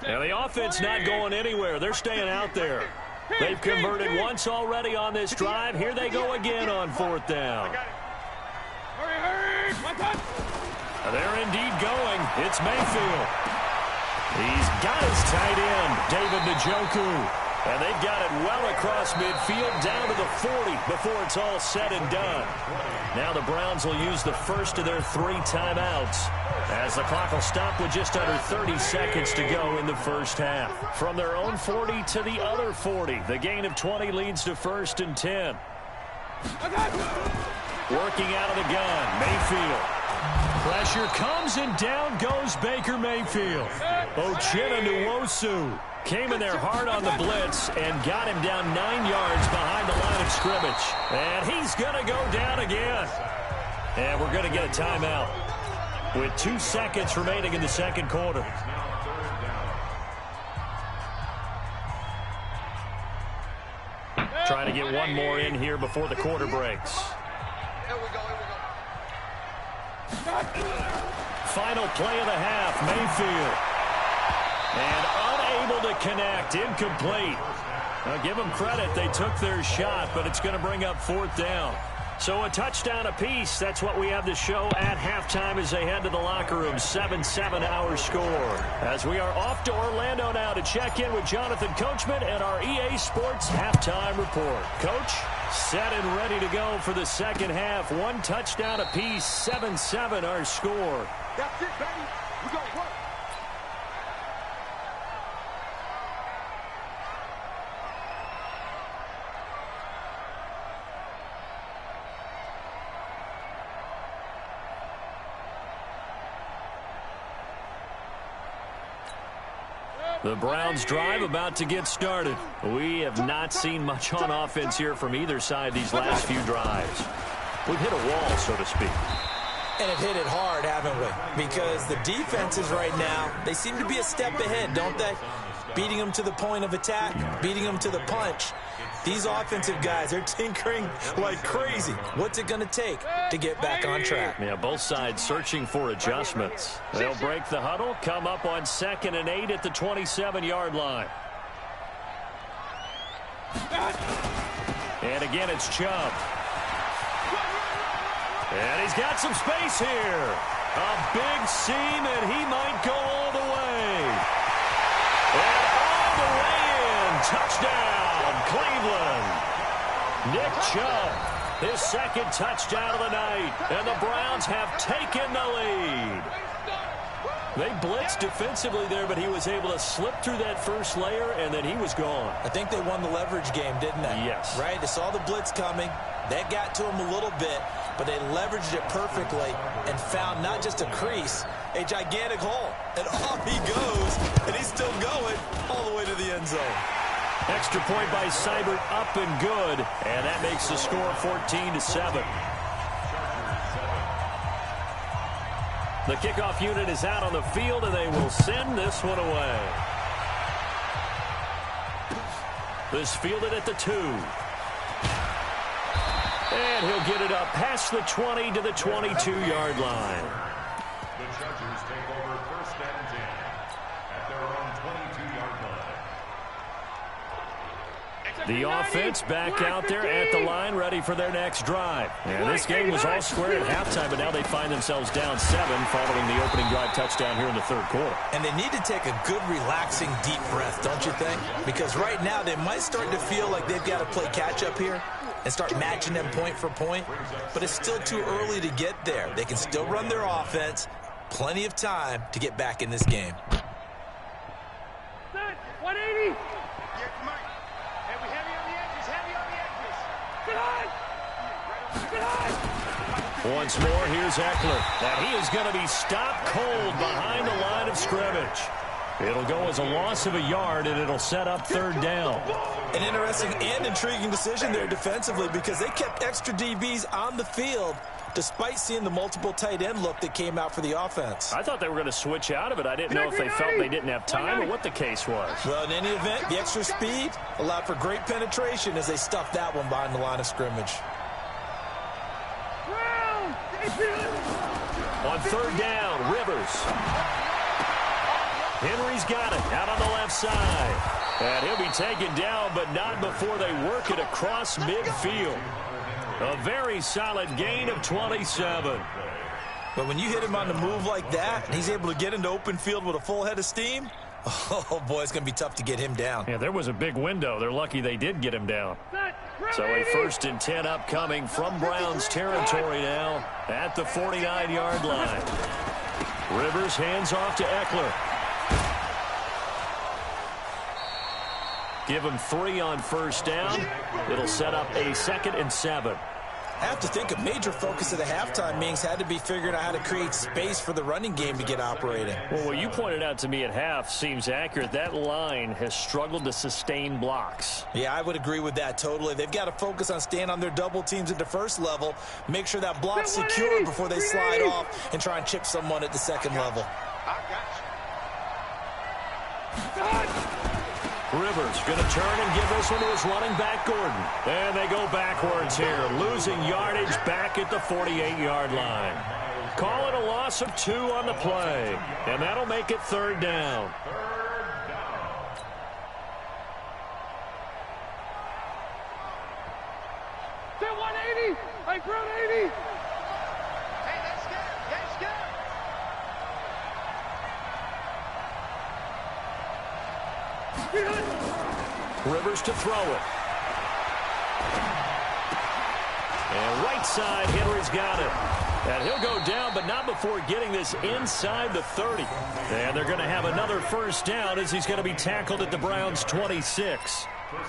Now the offense not going anywhere. They're staying out there. They've converted once already on this drive. Here they go again on 4th down. They're indeed going. It's Mayfield. He's got his tight end, David Njoku. And they've got it well across midfield down to the 40 before it's all said and done. Now the Browns will use the first of their 3 timeouts as the clock will stop with just under 30 seconds to go in the first half. From their own 40 to the other 40, the gain of 20 leads to 1st and 10. Working out of the gun, Mayfield. Pressure comes and down goes Baker Mayfield. Nwosu came in there hard on the blitz and got him down 9 yards behind the line of scrimmage. And he's going to go down again. And we're going to get a timeout with 2 seconds remaining in the second quarter. Trying to get one more in here before the quarter breaks. Final play of the half, Mayfield. And unable to connect, incomplete. Now give them credit, they took their shot, but it's going to bring up 4th down. So a touchdown apiece, that's what we have to show at halftime as they head to the locker room. 7-7 our score. As we are off to Orlando now to check in with Jonathan Coachman and our EA Sports halftime report. Coach, set and ready to go for the second half. 1 touchdown apiece, 7-7 our score. That's it, baby. We got work. The Browns drive about to get started. We have not seen much on offense here from either side these last few drives. We've hit a wall, so to speak. And have hit it hard, haven't we? Because the defenses right now, they seem to be a step ahead, don't they? Beating them to the point of attack, beating them to the punch. These offensive guys are tinkering like crazy. What's it going to take to get back on track? Yeah, both sides searching for adjustments. They'll break the huddle, come up on 2nd and 8 at the 27-yard line. And again, it's Chubb. And he's got some space here. A big seam, and he might go all the way. And all the way in. Touchdown, Cleveland. Nick Chubb, his 2nd touchdown of the night. And the Browns have taken the lead. They blitzed defensively there, but he was able to slip through that first layer, and then he was gone. I think they won the leverage game, didn't they? Yes. Right? They saw the blitz coming. That got to him a little bit, but they leveraged it perfectly and found not just a crease, a gigantic hole. And off he goes, and he's still going all the way to the end zone. Extra point by Seibert, up and good, and that makes the score 14-7. The kickoff unit is out on the field, and they will send this one away. This fielded at the 2. And he'll get it up past the 20 to the 22-yard line. The Chargers take over 1st and 10 at their own 22-yard line. The offense back out there at the line, ready for their next drive. And this game was all square at halftime, but now they find themselves down 7 following the opening drive touchdown here in the 3rd quarter. And they need to take a good, relaxing, deep breath, don't you think? Because right now they might start to feel like they've got to play catch-up here and start matching them point for point. But it's still too early to get there. They can still run their offense. Plenty of time to get back in this game. 180. Once more, here's Eckler. And he is going to be stopped cold behind the line of scrimmage. It'll go as a loss of a yard, and it'll set up 3rd down. An interesting and intriguing decision there defensively because they kept extra DBs on the field despite seeing the multiple tight end look that came out for the offense. I thought they were going to switch out of it. I didn't know if they felt they didn't have time or what the case was. Well, in any event, the extra speed allowed for great penetration as they stuffed that one behind the line of scrimmage. On 3rd down, Rivers. Henry's got it out on the left side. And he'll be taken down, but not before they work it across midfield. A very solid gain of 27. But when you hit him on the move like that, and he's able to get into open field with a full head of steam, oh, boy, it's going to be tough to get him down. Yeah, there was a big window. They're lucky they did get him down. So a 1st and 10 upcoming from Browns territory now at the 49-yard line. Rivers hands off to Eckler. Give him 3 on 1st down. It'll set up a 2nd and 7. I have to think a major focus of the halftime meetings had to be figuring out how to create space for the running game to get operating. Well, what you pointed out to me at half seems accurate. That line has struggled to sustain blocks. Yeah, I would agree with that totally. They've got to focus on staying on their double teams at the first level, make sure that block's secure before they slide off and try and chip someone at the second level. Rivers going to turn and give this one to his running back, Gordon. And they go backwards here, losing yardage back at the 48-yard line. Call it a loss of 2 on the play, and that'll make it 3rd down. Get 180. I ground 80. Hey, that's good. That's good. Rivers to throw it. And right side, Henry's got it. And he'll go down, but not before getting this inside the 30. And they're going to have another 1st down as he's going to be tackled at the Browns' 26.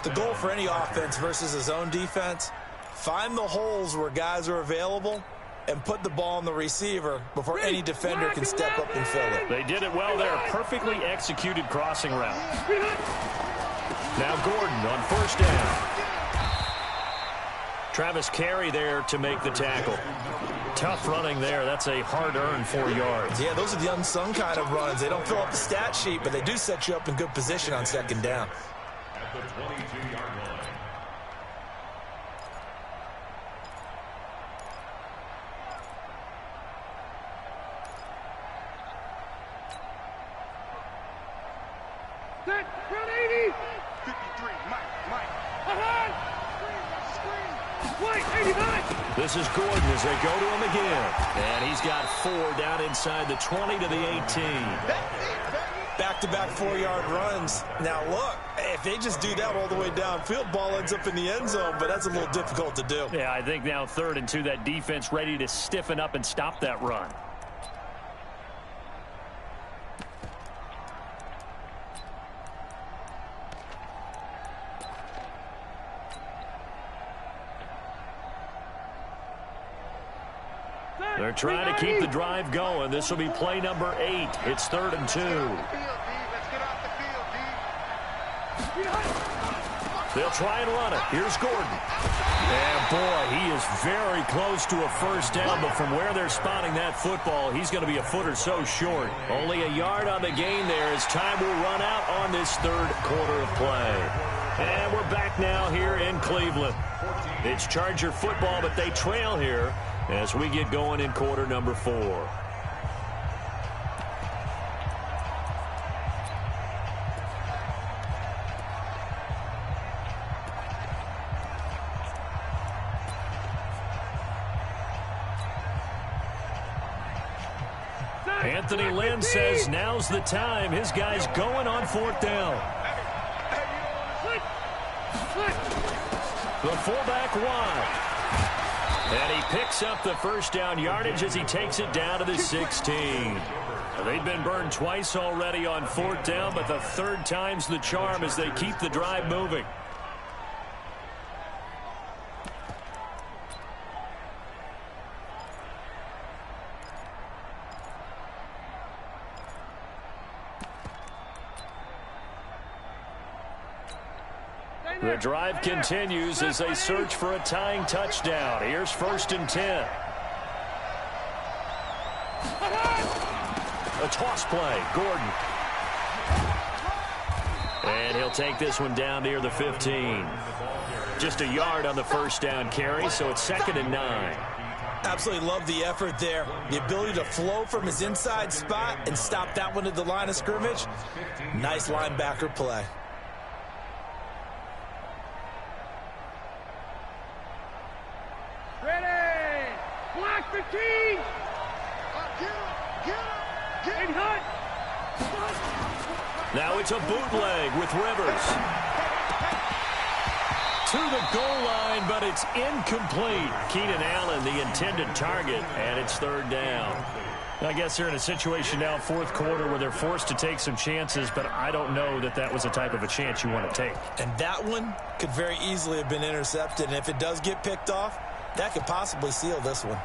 The goal for any offense versus a zone defense, find the holes where guys are available and put the ball on the receiver before any defender can step up and fill it. They did it well there. Perfectly executed crossing route. Now Gordon on 1st down. Travis Carey there to make the tackle. Tough running there. That's a hard-earned 4 yards. Yeah, those are the unsung kind of runs. They don't fill up the stat sheet, but they do set you up in good position on 2nd down. At the 22-yard line. Set. Ground 80. 53. Mike. Ahead. Screen. White. 89. This is Gordon as they go to him again. And he's got 4 down inside the 20 to the 18. Back-to-back 4-yard runs. Now, look, if they just do that all the way downfield, ball ends up in the end zone, but that's a little difficult to do. Yeah, I think now 3rd and 2, that defense ready to stiffen up and stop that run. They're trying to keep the drive going. This will be play number 8. It's 3rd and 2. They'll try and run it. Here's Gordon. And, boy, he is very close to a 1st down, but from where they're spotting that football, he's going to be a foot or so short. Only a yard on the gain there as time will run out on this 3rd quarter of play. And we're back now here in Cleveland. It's Charger football, but they trail here as we get going in quarter number 4. Anthony Lynn says now's the time. His guy's going on 4th down. The fullback wide. And he picks up the 1st down yardage as he takes it down to the 16. They've been burned twice already on 4th down, but the 3rd time's the charm as they keep the drive moving. The drive continues as they search for a tying touchdown. Here's 1st and 10. A toss play. Gordon. And he'll take this one down near the 15. Just a yard on the 1st down carry, so it's 2nd and 9. Absolutely love the effort there. The ability to flow from his inside spot and stop that one at the line of scrimmage. Nice linebacker play. Ready! Block the key! Get hut! Now it's a bootleg with Rivers. To the goal line, but it's incomplete. Keenan Allen, the intended target, and it's third down. I guess they're in a situation now, fourth quarter, where they're forced to take some chances, but I don't know that that was the type of a chance you want to take. And that one could very easily have been intercepted, and if it does get picked off, that could possibly seal this one.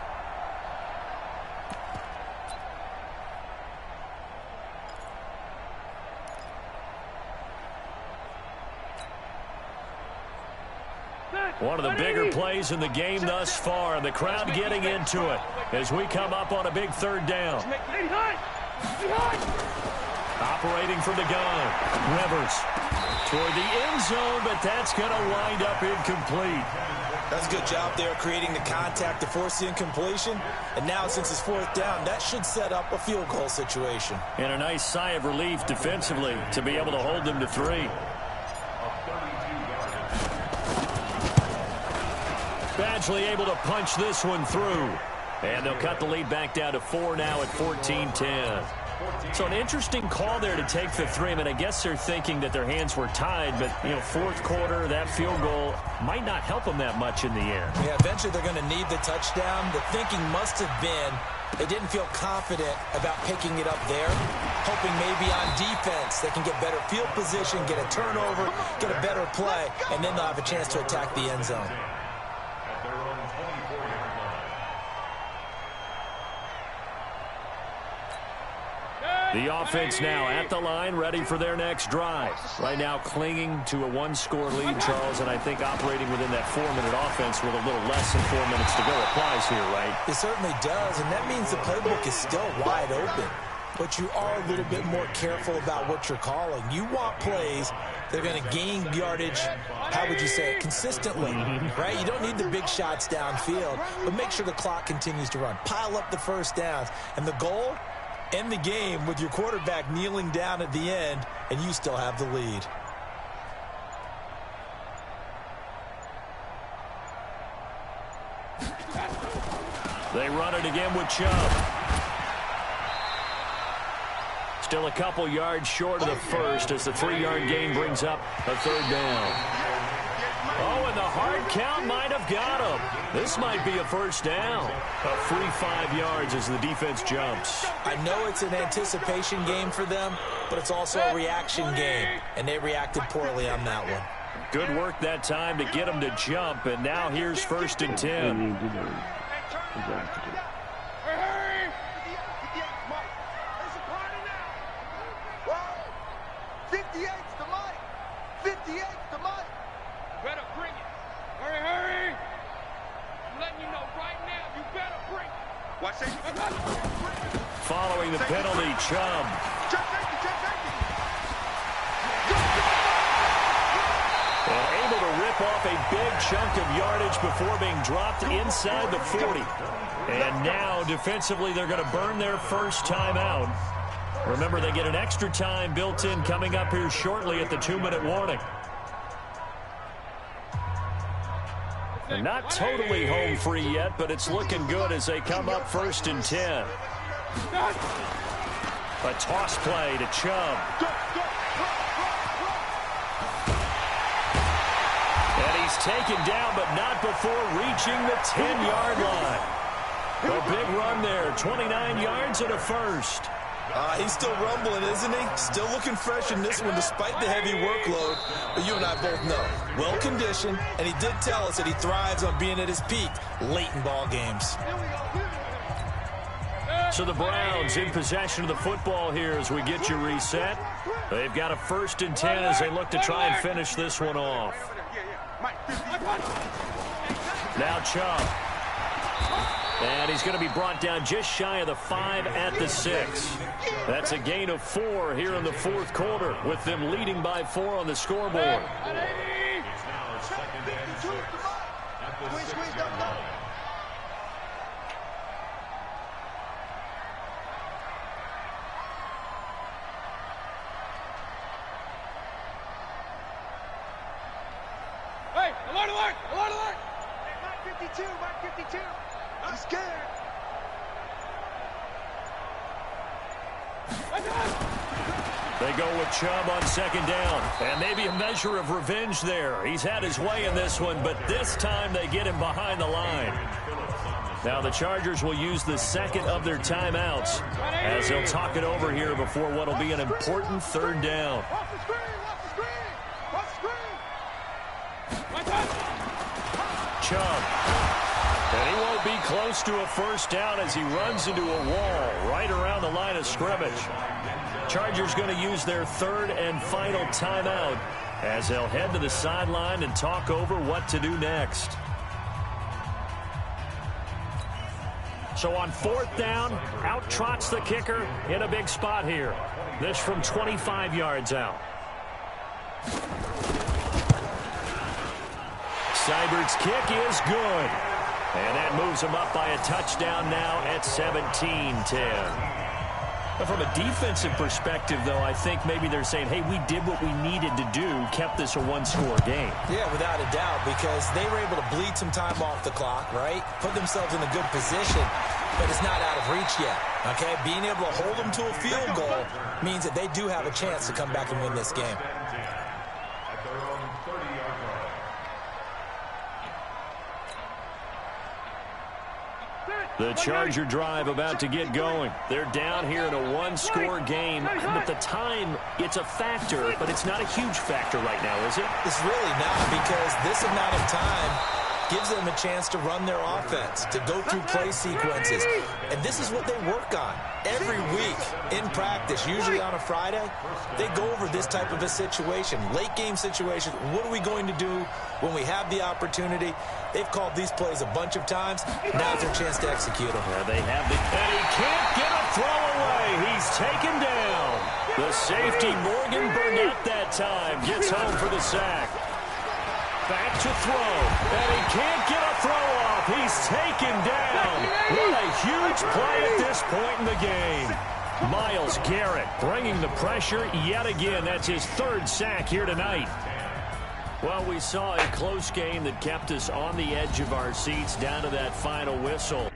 One of the bigger plays in the game thus far, and the crowd getting into it as we come up on a big third down. Operating from the gun, Rivers toward the end zone, but that's going to wind up incomplete. That's a good job there creating the contact to force the incompletion. And now, since it's fourth down, that should set up a field goal situation. And a nice sigh of relief defensively to be able to hold them to 3. Badgley able to punch this one through. And they'll cut the lead back down to 4 now at 14-10. So an interesting call there to take the 3. I mean, I guess they're thinking that their hands were tied, but, you know, fourth quarter, that field goal might not help them that much in the end. Yeah, eventually they're going to need the touchdown. The thinking must have been they didn't feel confident about picking it up there, hoping maybe on defense they can get better field position, get a turnover, get a better play, and then they'll have a chance to attack the end zone. The offense now at the line, ready for their next drive. Right now clinging to a one-score lead, Charles, and I think operating within that 4-minute offense with a little less than 4 minutes to go applies here, right? It certainly does, and that means the playbook is still wide open. But you are a little bit more careful about what you're calling. You want plays that are going to gain yardage, how would you say it, consistently, right? You don't need the big shots downfield, but make sure the clock continues to run. Pile up the first downs, and the goal, end the game with your quarterback kneeling down at the end, and you still have the lead. They run it again with Chubb. Still a couple yards short of the first as the 3-yard gain brings up a third down. Oh, and the hard count might have got him. This might be a first down. A free 5 yards as the defense jumps. I know it's an anticipation game for them, but it's also a reaction game, and they reacted poorly on that one. Good work that time to get them to jump, and now here's 1st and 10. Following the penalty, Chubb. And able to rip off a big chunk of yardage before being dropped inside the 40. And now, defensively, they're going to burn their first timeout. Remember, they get an extra time built in coming up here shortly at the 2-minute warning. They're not totally home free yet, but it's looking good as they come up 1st and 10. A toss play to Chubb. And he's taken down, but not before reaching the 10-yard line. A big run there, 29 yards and a first. He's still rumbling, isn't he? Still looking fresh in this one despite the heavy workload. But you and I both know, well-conditioned, and he did tell us that he thrives on being at his peak late in ball games. So the Browns in possession of the football here as we get you reset. They've got a 1st and 10 as they look to try and finish this one off. Now Chubb. And he's going to be brought down just shy of the 5 at the 6. That's a gain of 4 here in the fourth quarter with them leading by 4 on the scoreboard. Alert, alert, alert, alert. Hey, Mark 52. I'm scared. They go with Chubb on second down. And maybe a measure of revenge there. He's had his way in this one, but this time they get him behind the line. Now the Chargers will use the second of their timeouts as they'll talk it over here before what will be an important third down. Watch the screen, watch the screen, watch the screen. Chubb. And he won't be close to a first down as he runs into a wall right around the line of scrimmage. Chargers going to use their third and final timeout as they'll head to the sideline and talk over what to do next. So on fourth down, out trots the kicker in a big spot here. This from 25 yards out. Seibert's kick is good. And that moves him up by a touchdown now at 17-10. But from a defensive perspective, though, I think maybe they're saying, hey, we did what we needed to do, kept this a one-score game. Yeah, without a doubt, because they were able to bleed some time off the clock, right? Put themselves in a good position, but it's not out of reach yet, okay? Being able to hold them to a field goal means that they do have a chance to come back and win this game. At their own 30-yard line. The Charger drive about to get going. They're down here in a one-score game. But the time, it's a factor, but it's not a huge factor right now, is it? It's really not, because this amount of time gives them a chance to run their offense, to go through play sequences. And this is what they work on every week in practice, usually on a Friday. They go over this type of a situation, late game situation. What are we going to do when we have the opportunity? They've called these plays a bunch of times. Now's their chance to execute them. Yeah, they have the... And he can't get a throw away. He's taken down. The safety, Morgan Burnett, that time gets home for the sack. Back to throw. And he can't get a throw off. He's taken down. What a huge play at this point in the game. Myles Garrett bringing the pressure yet again. That's his third sack here tonight. Well, we saw a close game that kept us on the edge of our seats down to that final whistle.